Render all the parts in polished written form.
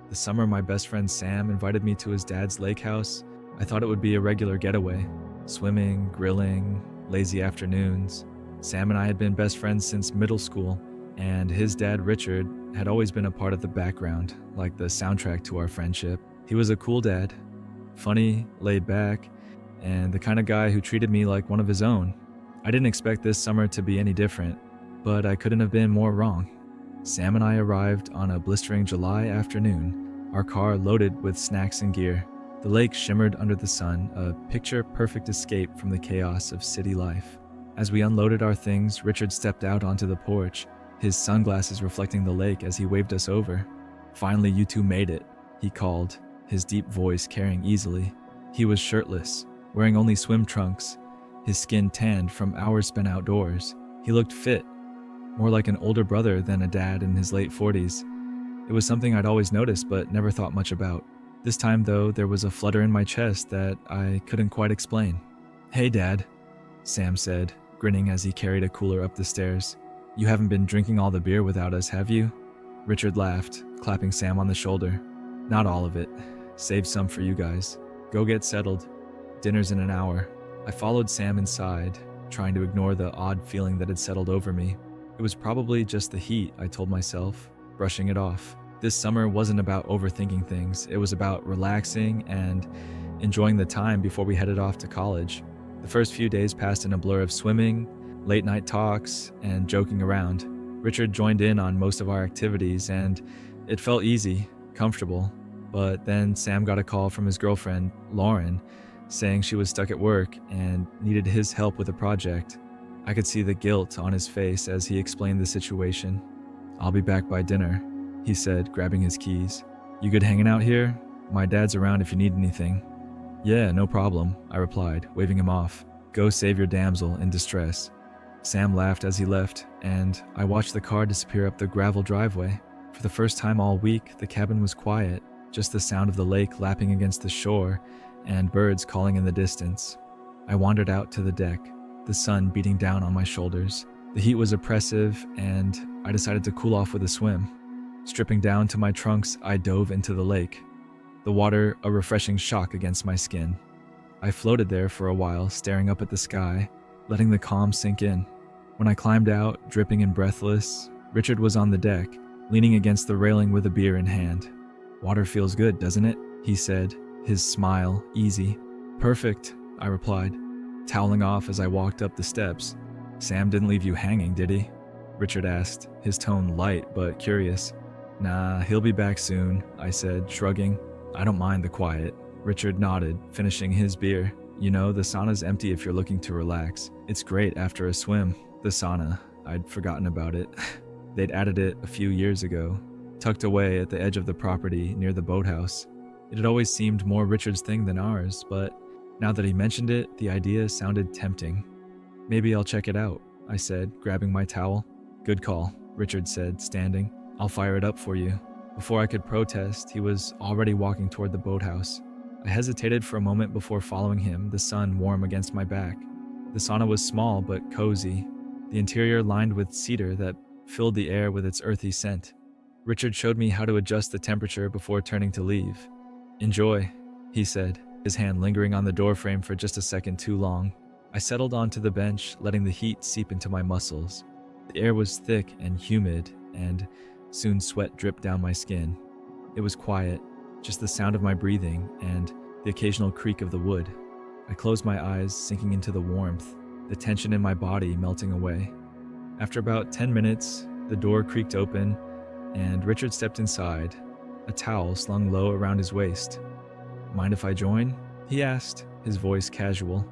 The summer my best friend Sam invited me to his dad's lake house, I thought it would be a regular getaway. Swimming, grilling, lazy afternoons. Sam and I had been best friends since middle school, and his dad, Richard, had always been a part of the background, like the soundtrack to our friendship. He was a cool dad, funny, laid back, and the kind of guy who treated me like one of his own. I didn't expect this summer to be any different, but I couldn't have been more wrong. Sam and I arrived on a blistering July afternoon, our car loaded with snacks and gear. The lake shimmered under the sun, a picture-perfect escape from the chaos of city life. As we unloaded our things, Richard stepped out onto the porch, his sunglasses reflecting the lake as he waved us over. "Finally, you two made it," he called, his deep voice carrying easily. He was shirtless, wearing only swim trunks, his skin tanned from hours spent outdoors. He looked fit, more like an older brother than a dad in his late 40s. It was something I'd always noticed but never thought much about. This time, though, there was a flutter in my chest that I couldn't quite explain. "Hey, Dad," Sam said, grinning as he carried a cooler up the stairs. "You haven't been drinking all the beer without us, have you?" Richard laughed, clapping Sam on the shoulder. "Not all of it. Saved some for you guys. Go get settled. Dinner's in an hour." I followed Sam inside, trying to ignore the odd feeling that had settled over me. It was probably just the heat, I told myself, brushing it off. This summer wasn't about overthinking things. It was about relaxing and enjoying the time before we headed off to college. The first few days passed in a blur of swimming, late night talks, and joking around. Richard joined in on most of our activities, and it felt easy, comfortable. But then Sam got a call from his girlfriend, Lauren, saying she was stuck at work and needed his help with a project. I could see the guilt on his face as he explained the situation. "I'll be back by dinner," he said, grabbing his keys. "You good hanging out here? My dad's around if you need anything." "Yeah, no problem," I replied, waving him off. "Go save your damsel in distress." Sam laughed as he left, and I watched the car disappear up the gravel driveway. For the first time all week, the cabin was quiet, just the sound of the lake lapping against the shore and birds calling in the distance. I wandered out to the deck, the sun beating down on my shoulders. The heat was oppressive, and I decided to cool off with a swim. Stripping down to my trunks, I dove into the lake, the water a refreshing shock against my skin. I floated there for a while, staring up at the sky, letting the calm sink in. When I climbed out, dripping and breathless, Richard was on the deck, leaning against the railing with a beer in hand. "Water feels good, doesn't it?" he said, his smile easy. "Perfect," I replied, toweling off as I walked up the steps. "Sam didn't leave you hanging, did he?" Richard asked, his tone light but curious. "Nah, he'll be back soon," I said, shrugging. "I don't mind the quiet." Richard nodded, finishing his beer. "You know, the sauna's empty if you're looking to relax. It's great after a swim." The sauna, I'd forgotten about it. They'd added it a few years ago, tucked away at the edge of the property near the boathouse. It had always seemed more Richard's thing than ours, but now that he mentioned it, the idea sounded tempting. "Maybe I'll check it out," I said, grabbing my towel. "Good call," Richard said, standing. "I'll fire it up for you." Before I could protest, he was already walking toward the boathouse. I hesitated for a moment before following him, the sun warm against my back. The sauna was small but cozy, the interior lined with cedar that filled the air with its earthy scent. Richard showed me how to adjust the temperature before turning to leave. "Enjoy," he said, his hand lingering on the doorframe for just a second too long. I settled onto the bench, letting the heat seep into my muscles. The air was thick and humid, and soon sweat dripped down my skin. It was quiet, just the sound of my breathing and the occasional creak of the wood. I closed my eyes, sinking into the warmth, the tension in my body melting away. After about 10 minutes, the door creaked open, and Richard stepped inside, a towel slung low around his waist. "Mind if I join?" he asked, his voice casual.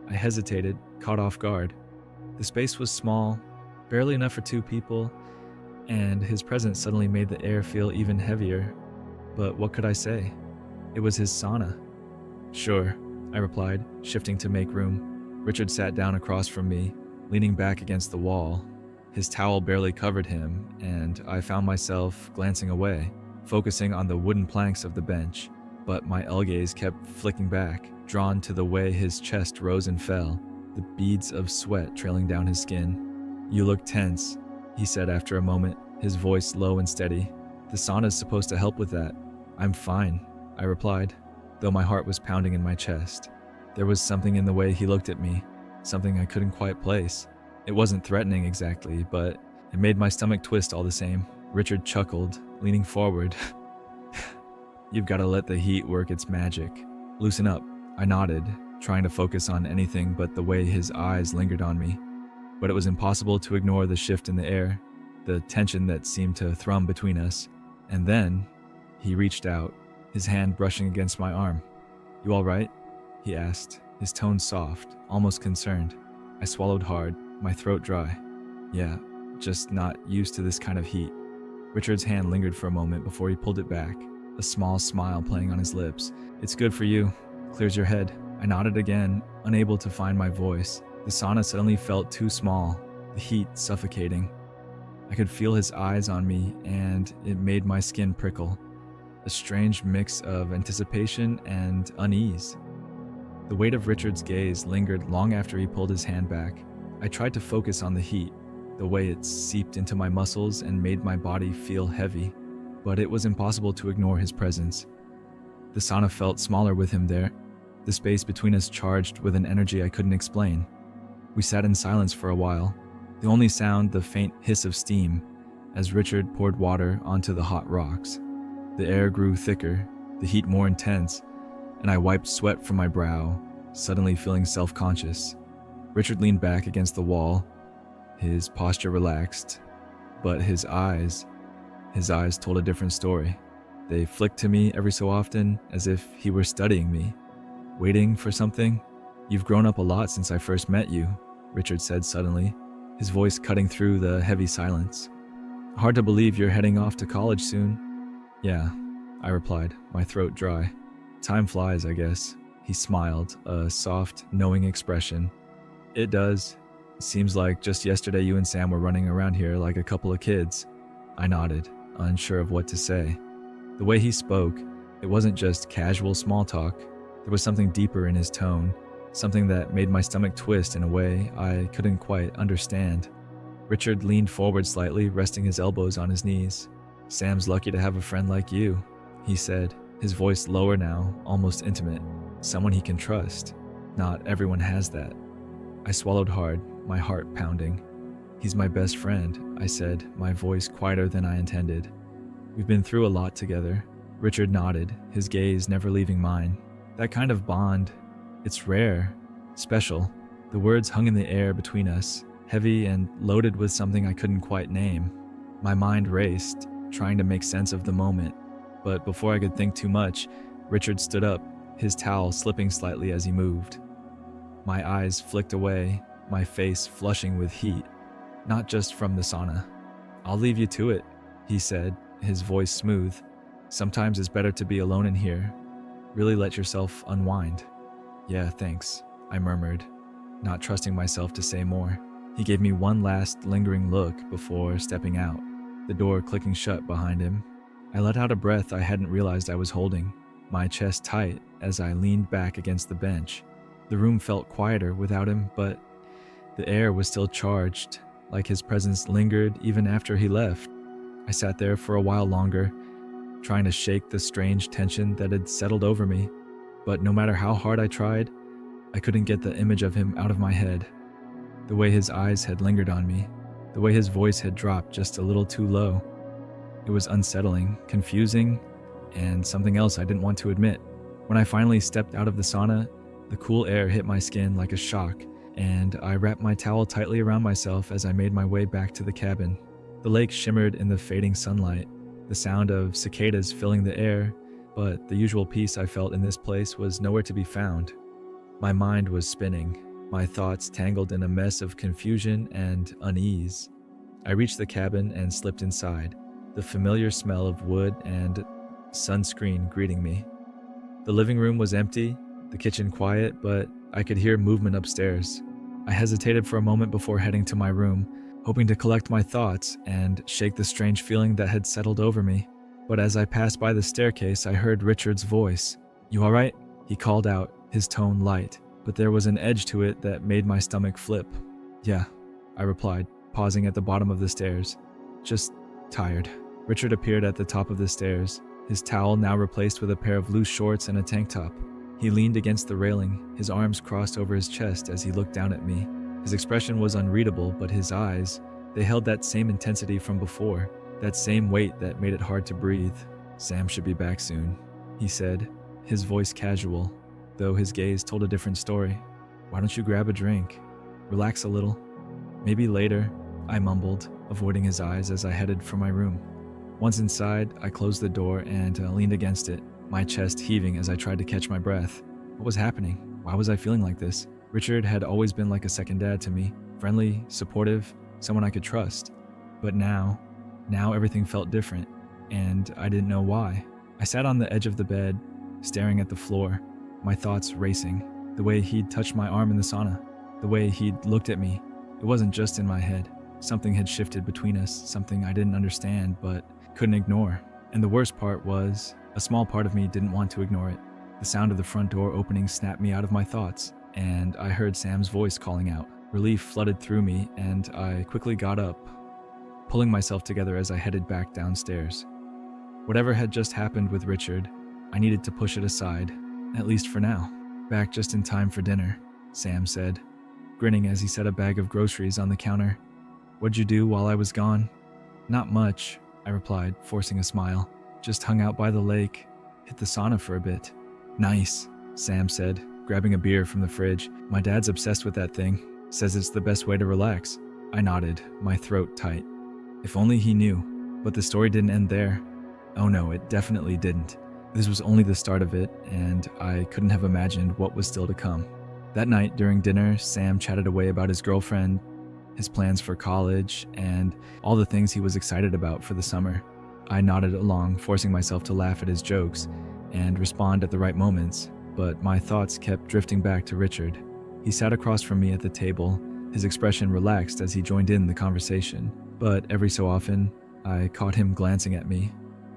I hesitated, caught off guard. The space was small, barely enough for two people, and his presence suddenly made the air feel even heavier. But what could I say? It was his sauna. "Sure," I replied, shifting to make room. Richard sat down across from me, leaning back against the wall. His towel barely covered him, and I found myself glancing away, focusing on the wooden planks of the bench. But my gaze kept flicking back, drawn to the way his chest rose and fell, the beads of sweat trailing down his skin. "You look tense," he said after a moment, his voice low and steady. "The sauna's supposed to help with that." "I'm fine," I replied, though my heart was pounding in my chest. There was something in the way he looked at me, something I couldn't quite place. It wasn't threatening exactly, but it made my stomach twist all the same. Richard chuckled, leaning forward. "You've got to let the heat work its magic. Loosen up." I nodded, trying to focus on anything but the way his eyes lingered on me. But it was impossible to ignore the shift in the air, the tension that seemed to thrum between us. And then, he reached out, his hand brushing against my arm. "You all right?" he asked, his tone soft, almost concerned. I swallowed hard, my throat dry. "Yeah, just not used to this kind of heat." Richard's hand lingered for a moment before he pulled it back, a small smile playing on his lips. "It's good for you. Clears your head." I nodded again, unable to find my voice. The sauna suddenly felt too small, the heat suffocating. I could feel his eyes on me, and it made my skin prickle. A strange mix of anticipation and unease. The weight of Richard's gaze lingered long after he pulled his hand back. I tried to focus on the heat, the way it seeped into my muscles and made my body feel heavy, but it was impossible to ignore his presence. The sauna felt smaller with him there, the space between us charged with an energy I couldn't explain. We sat in silence for a while, the only sound the faint hiss of steam as Richard poured water onto the hot rocks. The air grew thicker, the heat more intense, and I wiped sweat from my brow, suddenly feeling self-conscious. Richard leaned back against the wall, his posture relaxed, but his eyes told a different story. They flicked to me every so often, as if he were studying me, waiting for something. "You've grown up a lot since I first met you," Richard said suddenly, his voice cutting through the heavy silence. "Hard to believe you're heading off to college soon." "Yeah," I replied, my throat dry. "Time flies, I guess." He smiled, a soft, knowing expression. "It does. Seems like just yesterday you and Sam were running around here like a couple of kids." I nodded, unsure of what to say. The way he spoke, it wasn't just casual small talk. There was something deeper in his tone, something that made my stomach twist in a way I couldn't quite understand. Richard leaned forward slightly, resting his elbows on his knees. "Sam's lucky to have a friend like you," he said, his voice lower now, almost intimate. "Someone he can trust. Not everyone has that." I swallowed hard, my heart pounding. "He's my best friend," I said, my voice quieter than I intended. "We've been through a lot together." Richard nodded, his gaze never leaving mine. "That kind of bond, it's rare, special." The words hung in the air between us, heavy and loaded with something I couldn't quite name. My mind raced, trying to make sense of the moment. But before I could think too much, Richard stood up, his towel slipping slightly as he moved. My eyes flicked away, my face flushing with heat, not just from the sauna. "I'll leave you to it," he said, his voice smooth. "Sometimes it's better to be alone in here. Really let yourself unwind." "Yeah, thanks," I murmured, not trusting myself to say more. He gave me one last lingering look before stepping out, the door clicking shut behind him. I let out a breath I hadn't realized I was holding, my chest tight as I leaned back against the bench. The room felt quieter without him, but the air was still charged, like his presence lingered even after he left. I sat there for a while longer, trying to shake the strange tension that had settled over me, but no matter how hard I tried, I couldn't get the image of him out of my head. The way his eyes had lingered on me, the way his voice had dropped just a little too low. It was unsettling, confusing, and something else I didn't want to admit. When I finally stepped out of the sauna, the cool air hit my skin like a shock, and I wrapped my towel tightly around myself as I made my way back to the cabin. The lake shimmered in the fading sunlight, the sound of cicadas filling the air, but the usual peace I felt in this place was nowhere to be found. My mind was spinning, my thoughts tangled in a mess of confusion and unease. I reached the cabin and slipped inside, the familiar smell of wood and sunscreen greeting me. The living room was empty, the kitchen quiet, but I could hear movement upstairs. I hesitated for a moment before heading to my room, hoping to collect my thoughts and shake the strange feeling that had settled over me. But as I passed by the staircase, I heard Richard's voice. "You all right?" he called out, his tone light, but there was an edge to it that made my stomach flip. "Yeah," I replied, pausing at the bottom of the stairs. "Just tired." Richard appeared at the top of the stairs, his towel now replaced with a pair of loose shorts and a tank top. He leaned against the railing, his arms crossed over his chest as he looked down at me. His expression was unreadable, but his eyes, they held that same intensity from before, that same weight that made it hard to breathe. "Sam should be back soon," he said, his voice casual, though his gaze told a different story. "Why don't you grab a drink? Relax a little." "Maybe later," I mumbled, avoiding his eyes as I headed for my room. Once inside, I closed the door and leaned against it, my chest heaving as I tried to catch my breath. What was happening? Why was I feeling like this? Richard had always been like a second dad to me, friendly, supportive, someone I could trust. But now everything felt different, and I didn't know why. I sat on the edge of the bed, staring at the floor, my thoughts racing. The way he'd touched my arm in the sauna, the way he'd looked at me, it wasn't just in my head. Something had shifted between us, something I didn't understand but couldn't ignore. And the worst part was, a small part of me didn't want to ignore it. The sound of the front door opening snapped me out of my thoughts, and I heard Sam's voice calling out. Relief flooded through me, and I quickly got up, pulling myself together as I headed back downstairs. Whatever had just happened with Richard, I needed to push it aside, at least for now. "Back just in time for dinner," Sam said, grinning as he set a bag of groceries on the counter. "What'd you do while I was gone?" "Not much," I replied, forcing a smile. "Just hung out by the lake, hit the sauna for a bit." "Nice," Sam said, grabbing a beer from the fridge. "My dad's obsessed with that thing, says it's the best way to relax." I nodded, my throat tight. If only he knew. But the story didn't end there. Oh no, it definitely didn't. This was only the start of it, and I couldn't have imagined what was still to come. That night during dinner, Sam chatted away about his girlfriend, his plans for college, and all the things he was excited about for the summer. I nodded along, forcing myself to laugh at his jokes and respond at the right moments, but my thoughts kept drifting back to Richard. He sat across from me at the table, his expression relaxed as he joined in the conversation, but every so often, I caught him glancing at me.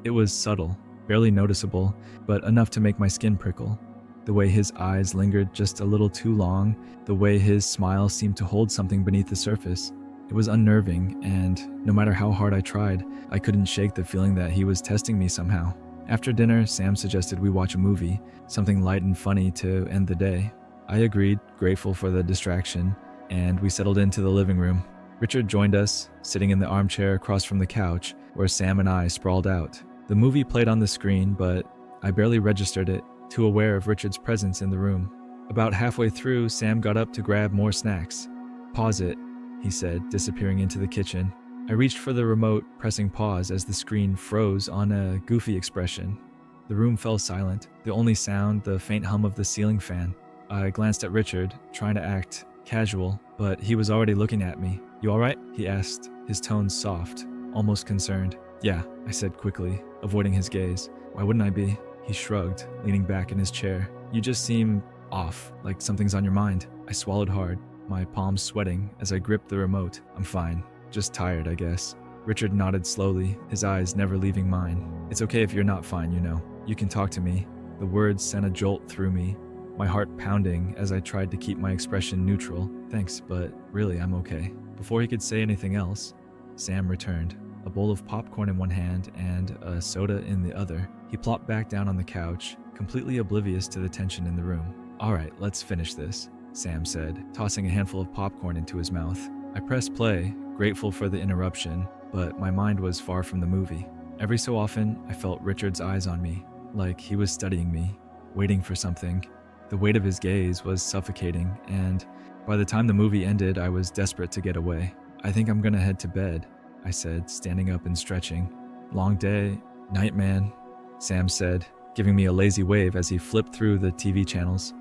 It was subtle, barely noticeable, but enough to make my skin prickle. The way his eyes lingered just a little too long, the way his smile seemed to hold something beneath the surface. It was unnerving, and no matter how hard I tried, I couldn't shake the feeling that he was testing me somehow. After dinner, Sam suggested we watch a movie, something light and funny to end the day. I agreed, grateful for the distraction, and we settled into the living room. Richard joined us, sitting in the armchair across from the couch, where Sam and I sprawled out. The movie played on the screen, but I barely registered it, too aware of Richard's presence in the room. About halfway through, Sam got up to grab more snacks. "Pause it," he said, disappearing into the kitchen. I reached for the remote, pressing pause as the screen froze on a goofy expression. The room fell silent, the only sound the faint hum of the ceiling fan. I glanced at Richard, trying to act casual, but he was already looking at me. "You alright?" he asked, his tone soft, almost concerned. "Yeah," I said quickly, avoiding his gaze. "Why wouldn't I be?" He shrugged, leaning back in his chair. "You just seem off, like something's on your mind." I swallowed hard, my palms sweating as I gripped the remote. "I'm fine. Just tired, I guess." Richard nodded slowly, his eyes never leaving mine. "It's okay if you're not fine, you know. You can talk to me." The words sent a jolt through me, my heart pounding as I tried to keep my expression neutral. "Thanks, but really I'm okay." Before he could say anything else, Sam returned, a bowl of popcorn in one hand and a soda in the other. He plopped back down on the couch, completely oblivious to the tension in the room. "Alright, let's finish this," Sam said, tossing a handful of popcorn into his mouth. I pressed play, grateful for the interruption, but my mind was far from the movie. Every so often, I felt Richard's eyes on me, like he was studying me, waiting for something. The weight of his gaze was suffocating, and by the time the movie ended, I was desperate to get away. "I think I'm gonna head to bed," I said, standing up and stretching. "Long day. Night, man," Sam said, giving me a lazy wave as he flipped through the TV channels.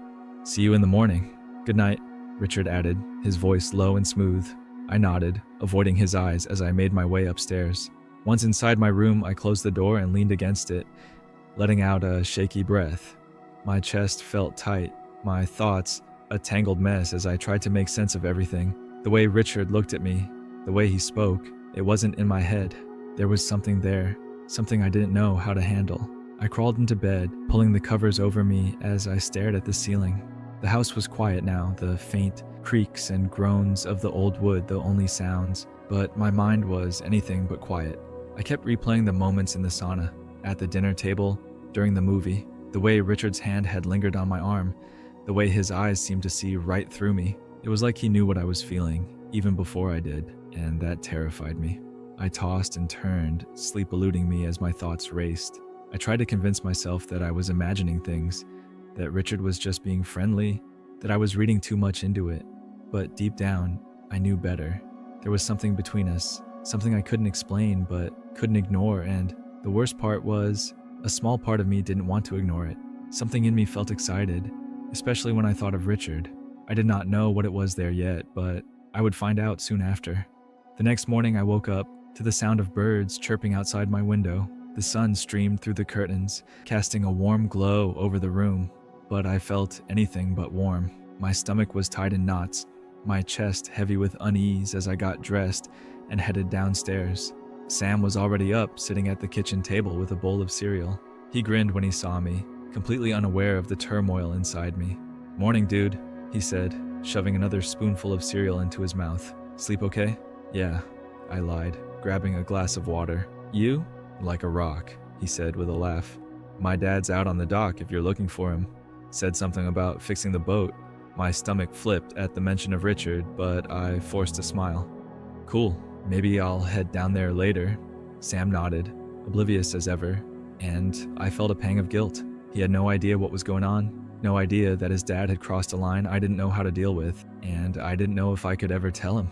"See you in the morning." "Good night," Richard added, his voice low and smooth. I nodded, avoiding his eyes as I made my way upstairs. Once inside my room, I closed the door and leaned against it, letting out a shaky breath. My chest felt tight, my thoughts a tangled mess as I tried to make sense of everything. The way Richard looked at me, the way he spoke, it wasn't in my head. There was something there, something I didn't know how to handle. I crawled into bed, pulling the covers over me as I stared at the ceiling. The house was quiet now, the faint creaks and groans of the old wood the only sounds, but my mind was anything but quiet. I kept replaying the moments in the sauna, at the dinner table, during the movie, the way Richard's hand had lingered on my arm, the way his eyes seemed to see right through me. It was like he knew what I was feeling, even before I did, and that terrified me. I tossed and turned, sleep eluding me as my thoughts raced. I tried to convince myself that I was imagining things, that Richard was just being friendly, that I was reading too much into it. But deep down, I knew better. There was something between us, something I couldn't explain but couldn't ignore, and the worst part was, a small part of me didn't want to ignore it. Something in me felt excited, especially when I thought of Richard. I did not know what it was there yet, but I would find out soon after. The next morning I woke up to the sound of birds chirping outside my window. The sun streamed through the curtains, casting a warm glow over the room, but I felt anything but warm. My stomach was tied in knots, my chest heavy with unease as I got dressed and headed downstairs. Sam was already up, sitting at the kitchen table with a bowl of cereal. He grinned when he saw me, completely unaware of the turmoil inside me. "Morning, dude," he said, shoving another spoonful of cereal into his mouth. "Sleep okay?" "Yeah," I lied, grabbing a glass of water. "You?" "Like a rock," he said with a laugh. "My dad's out on the dock if you're looking for him." Said something about fixing the boat. My stomach flipped at the mention of Richard, but I forced a smile. "Cool, maybe I'll head down there later." Sam nodded, oblivious as ever, and I felt a pang of guilt. He had no idea what was going on, no idea that his dad had crossed a line I didn't know how to deal with, and I didn't know if I could ever tell him.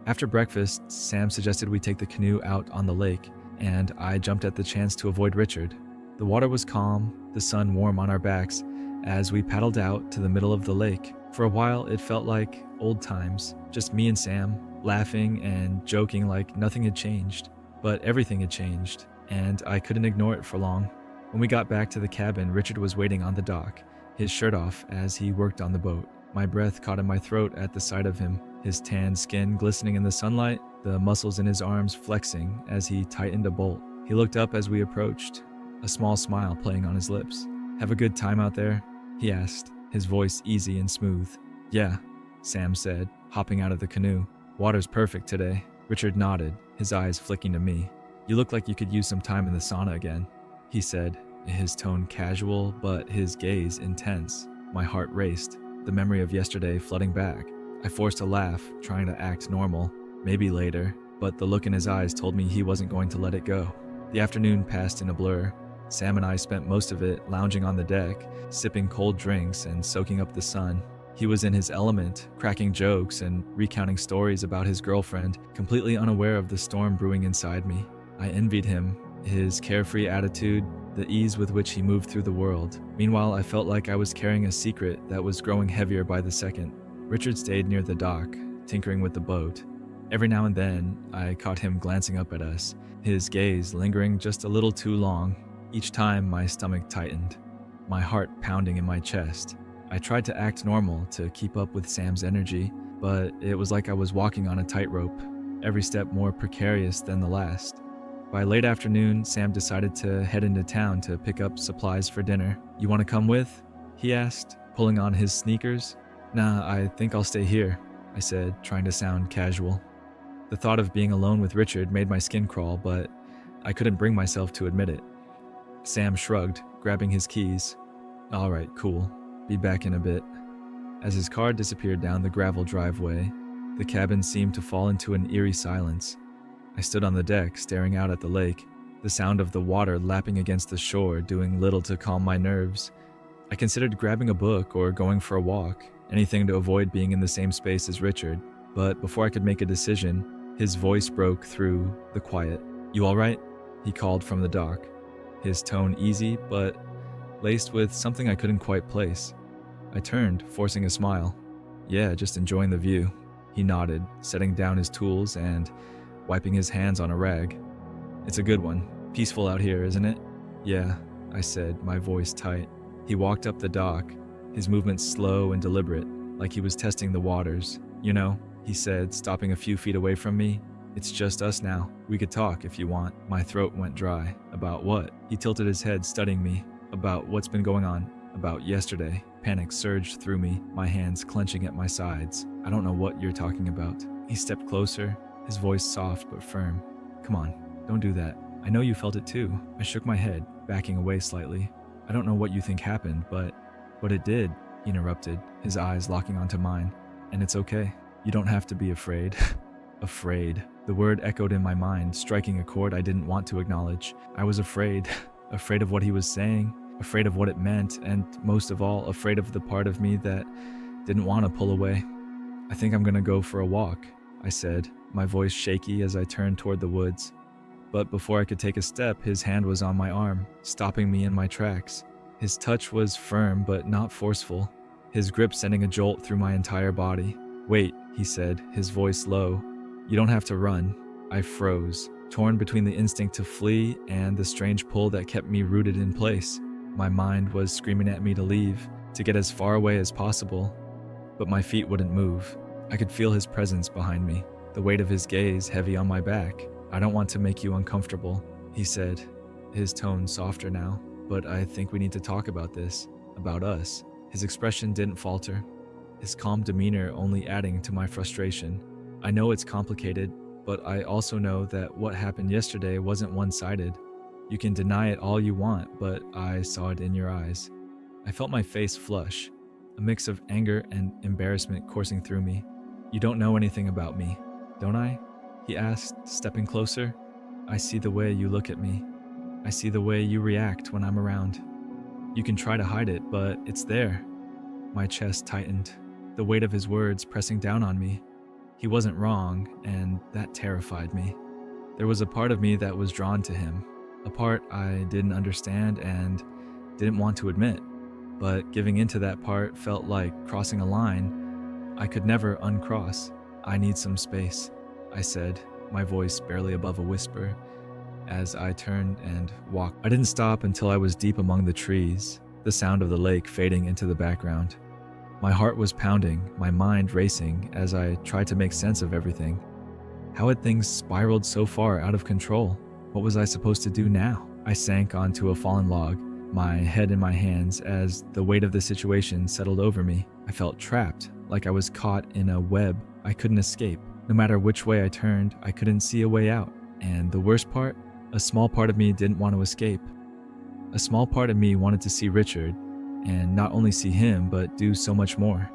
After breakfast, Sam suggested we take the canoe out on the lake, and I jumped at the chance to avoid Richard. The water was calm, the sun warm on our backs, as we paddled out to the middle of the lake. For a while, it felt like old times, just me and Sam, laughing and joking like nothing had changed. But everything had changed, and I couldn't ignore it for long. When we got back to the cabin, Richard was waiting on the dock, his shirt off as he worked on the boat. My breath caught in my throat at the sight of him, his tanned skin glistening in the sunlight, the muscles in his arms flexing as he tightened a bolt. He looked up as we approached, a small smile playing on his lips. "Have a good time out there?" he asked, his voice easy and smooth. "Yeah," Sam said, hopping out of the canoe. "Water's perfect today." Richard nodded, his eyes flicking to me. "You look like you could use some time in the sauna again," he said, his tone casual, but his gaze intense. My heart raced, the memory of yesterday flooding back. I forced a laugh, trying to act normal. Maybe later, but the look in his eyes told me he wasn't going to let it go. The afternoon passed in a blur. Sam and I spent most of it lounging on the deck, sipping cold drinks and soaking up the sun. He was in his element, cracking jokes and recounting stories about his girlfriend, completely unaware of the storm brewing inside me. I envied him, his carefree attitude, the ease with which he moved through the world. Meanwhile, I felt like I was carrying a secret that was growing heavier by the second. Richard stayed near the dock, tinkering with the boat. Every now and then, I caught him glancing up at us, his gaze lingering just a little too long. Each time, my stomach tightened, my heart pounding in my chest. I tried to act normal to keep up with Sam's energy, but it was like I was walking on a tightrope, every step more precarious than the last. By late afternoon, Sam decided to head into town to pick up supplies for dinner. "You want to come with?" he asked, pulling on his sneakers. "Nah, I think I'll stay here," I said, trying to sound casual. The thought of being alone with Richard made my skin crawl, but I couldn't bring myself to admit it. Sam shrugged, grabbing his keys. "All right, cool. Be back in a bit." As his car disappeared down the gravel driveway, the cabin seemed to fall into an eerie silence. I stood on the deck, staring out at the lake, the sound of the water lapping against the shore doing little to calm my nerves. I considered grabbing a book or going for a walk, anything to avoid being in the same space as Richard, but before I could make a decision, his voice broke through the quiet. "You all right?" he called from the dock, his tone easy but laced with something I couldn't quite place. I turned, forcing a smile. "Yeah, just enjoying the view," he nodded, setting down his tools and wiping his hands on a rag. "It's a good one. Peaceful out here, isn't it?" "Yeah," I said, my voice tight. He walked up the dock, his movements slow and deliberate, like he was testing the waters. "You know," he said, stopping a few feet away from me, "it's just us now. We could talk if you want." My throat went dry. "About what?" He tilted his head, studying me. "About what's been going on. About yesterday." Panic surged through me, my hands clenching at my sides. "I don't know what you're talking about." He stepped closer, his voice soft but firm. "Come on, don't do that. I know you felt it too. I shook my head, backing away slightly. I don't know what you think happened, but it did, he interrupted, his eyes locking onto mine. And it's okay. You don't have to be afraid. Afraid. The word echoed in my mind, striking a chord I didn't want to acknowledge. I was afraid. Afraid of what he was saying, afraid of what it meant, and most of all, afraid of the part of me that didn't want to pull away. I think I'm gonna go for a walk, I said, my voice shaky as I turned toward the woods. But before I could take a step, his hand was on my arm, stopping me in my tracks. His touch was firm but not forceful, his grip sending a jolt through my entire body. Wait, he said, his voice low. You don't have to run. I froze, torn between the instinct to flee and the strange pull that kept me rooted in place. My mind was screaming at me to leave, to get as far away as possible, but my feet wouldn't move. I could feel his presence behind me, the weight of his gaze heavy on my back. I don't want to make you uncomfortable, he said, his tone softer now, but I think we need to talk about this, about us. His expression didn't falter, his calm demeanor only adding to my frustration. I know it's complicated, but I also know that what happened yesterday wasn't one-sided. You can deny it all you want, but I saw it in your eyes. I felt my face flush, a mix of anger and embarrassment coursing through me. You don't know anything about me, don't I? He asked, stepping closer. I see the way you look at me. I see the way you react when I'm around. You can try to hide it, but it's there. My chest tightened, the weight of his words pressing down on me. He wasn't wrong, and that terrified me. There was a part of me that was drawn to him, a part I didn't understand and didn't want to admit. But giving into that part felt like crossing a line I could never uncross. I need some space, I said, my voice barely above a whisper, as I turned and walked. I didn't stop until I was deep among the trees, the sound of the lake fading into the background. My heart was pounding, my mind racing as I tried to make sense of everything. How had things spiraled so far out of control? What was I supposed to do now? I sank onto a fallen log, my head in my hands as the weight of the situation settled over me. I felt trapped, like I was caught in a web I couldn't escape. No matter which way I turned, I couldn't see a way out. And the worst part? A small part of me didn't want to escape. A small part of me wanted to see Richard, and not only see him, but do so much more.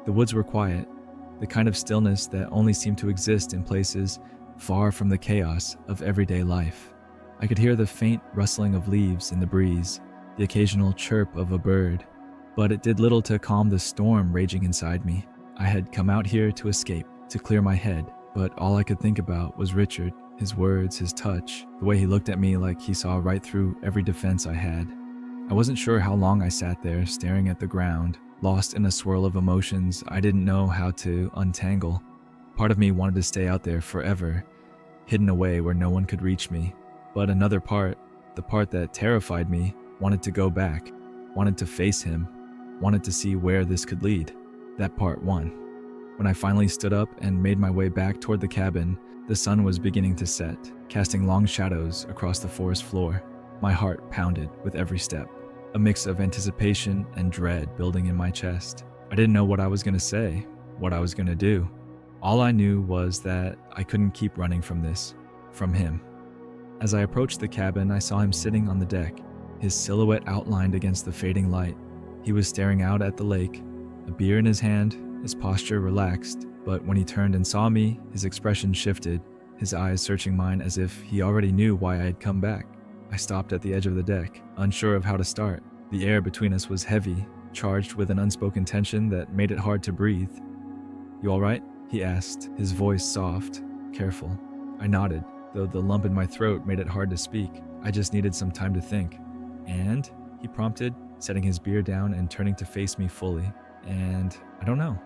The woods were quiet, the kind of stillness that only seemed to exist in places far from the chaos of everyday life. I could hear the faint rustling of leaves in the breeze, the occasional chirp of a bird, but it did little to calm the storm raging inside me. I had come out here to escape, to clear my head, but all I could think about was Richard, his words, his touch, the way he looked at me like he saw right through every defense I had. I wasn't sure how long I sat there staring at the ground, lost in a swirl of emotions I didn't know how to untangle. Part of me wanted to stay out there forever, hidden away where no one could reach me. But another part, the part that terrified me, wanted to go back, wanted to face him, wanted to see where this could lead. That part won. When I finally stood up and made my way back toward the cabin, the sun was beginning to set, casting long shadows across the forest floor. My heart pounded with every step, a mix of anticipation and dread building in my chest. I didn't know what I was going to say, what I was going to do. All I knew was that I couldn't keep running from this, from him. As I approached the cabin, I saw him sitting on the deck, his silhouette outlined against the fading light. He was staring out at the lake, a beer in his hand, his posture relaxed, but when he turned and saw me, his expression shifted, his eyes searching mine as if he already knew why I had come back. I stopped at the edge of the deck, unsure of how to start. The air between us was heavy, charged with an unspoken tension that made it hard to breathe. "You all right?" he asked, his voice soft, careful. I nodded, though the lump in my throat made it hard to speak. I just needed some time to think. "And?" he prompted, setting his beer down and turning to face me fully. "And I don't know,"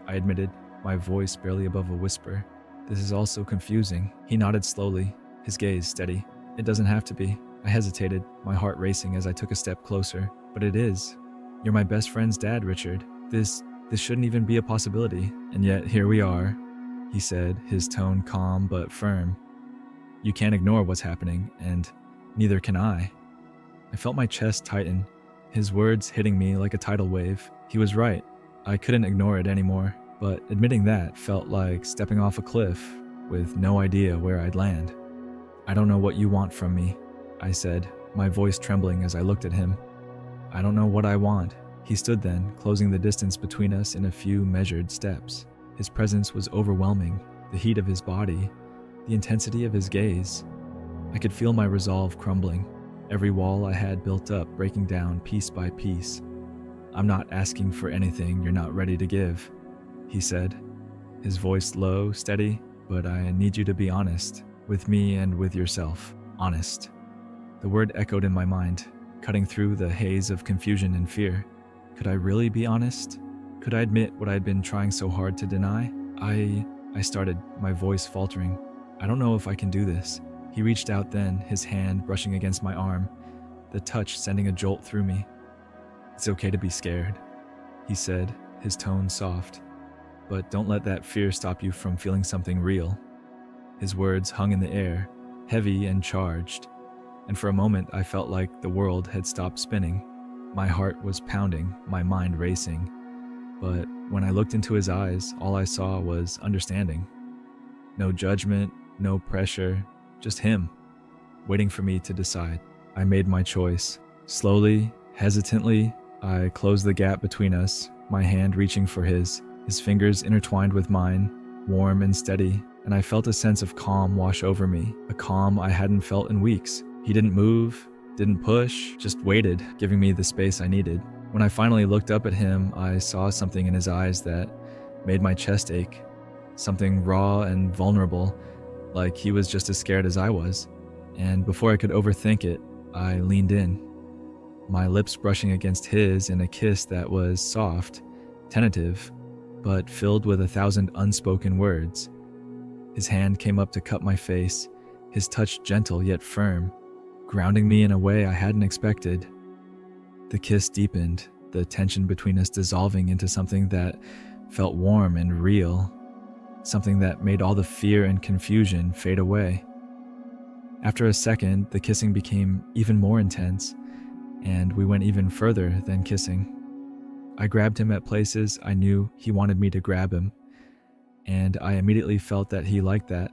I admitted, my voice barely above a whisper. "This is all so confusing." He nodded slowly, his gaze steady. "It doesn't have to be." I hesitated, my heart racing as I took a step closer. "But it is. You're my best friend's dad, Richard. This shouldn't even be a possibility. And yet here we are," he said, his tone calm but firm. "You can't ignore what's happening, and neither can I." I felt my chest tighten, his words hitting me like a tidal wave. He was right. I couldn't ignore it anymore, but admitting that felt like stepping off a cliff with no idea where I'd land. I don't know what you want from me, I said, my voice trembling as I looked at him. I don't know what I want. He stood then, closing the distance between us in a few measured steps. His presence was overwhelming, the heat of his body, the intensity of his gaze. I could feel my resolve crumbling, every wall I had built up breaking down piece by piece. I'm not asking for anything you're not ready to give, he said, his voice low, steady, but I need you to be honest, with me and with yourself, honest. The word echoed in my mind, cutting through the haze of confusion and fear. Could I really be honest? Could I admit what I'd been trying so hard to deny? I started, my voice faltering. I don't know if I can do this. He reached out then, his hand brushing against my arm, the touch sending a jolt through me. It's okay to be scared, he said, his tone soft. But don't let that fear stop you from feeling something real. His words hung in the air, heavy and charged, and for a moment I felt like the world had stopped spinning. My heart was pounding, my mind racing. But when I looked into his eyes, all I saw was understanding. No judgment, no pressure, just him, waiting for me to decide. I made my choice. Slowly, hesitantly, I closed the gap between us, my hand reaching for his fingers intertwined with mine, warm and steady, and I felt a sense of calm wash over me, a calm I hadn't felt in weeks. He didn't move, didn't push, just waited, giving me the space I needed. When I finally looked up at him, I saw something in his eyes that made my chest ache, something raw and vulnerable, like he was just as scared as I was. And before I could overthink it, I leaned in, my lips brushing against his in a kiss that was soft, tentative, but filled with 1,000 unspoken words. His hand came up to cup my face, his touch gentle yet firm, grounding me in a way I hadn't expected. The kiss deepened, the tension between us dissolving into something that felt warm and real, something that made all the fear and confusion fade away. After a second, the kissing became even more intense, and we went even further than kissing. I grabbed him at places I knew he wanted me to grab him, and I immediately felt that he liked that.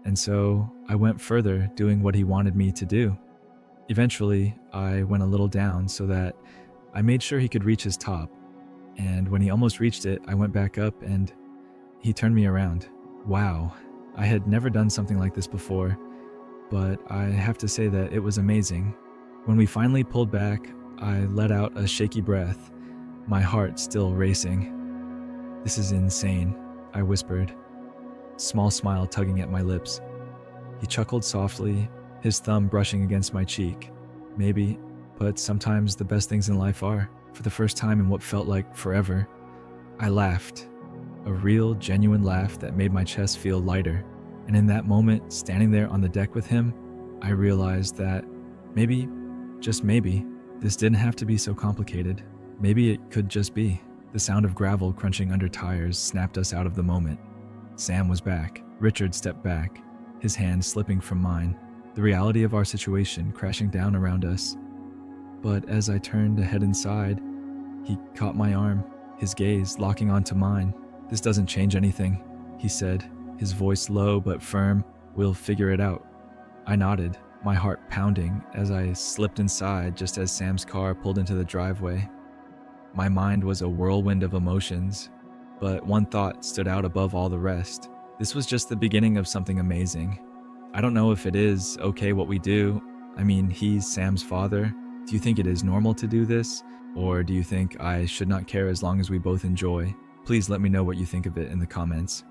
And so I went further, doing what he wanted me to do. Eventually, I went a little down so that I made sure he could reach his top. And when he almost reached it, I went back up and he turned me around. Wow, I had never done something like this before, but I have to say that it was amazing. When we finally pulled back, I let out a shaky breath, my heart still racing. This is insane, I whispered, small smile tugging at my lips. He chuckled softly, his thumb brushing against my cheek. Maybe, but sometimes the best things in life are. For the first time in what felt like forever, I laughed. A real, genuine laugh that made my chest feel lighter. And in that moment, standing there on the deck with him, I realized that maybe, just maybe, this didn't have to be so complicated. Maybe it could just be. The sound of gravel crunching under tires snapped us out of the moment. Sam was back. Richard stepped back, his hand slipping from mine, the reality of our situation crashing down around us. But as I turned to head inside, he caught my arm, his gaze locking onto mine. This doesn't change anything, he said, his voice low but firm. We'll figure it out. I nodded, my heart pounding as I slipped inside just as Sam's car pulled into the driveway. My mind was a whirlwind of emotions, but one thought stood out above all the rest. This was just the beginning of something amazing. I don't know if it is okay what we do. I mean, he's Sam's father. Do you think it is normal to do this? Or do you think I should not care as long as we both enjoy? Please let me know what you think of it in the comments.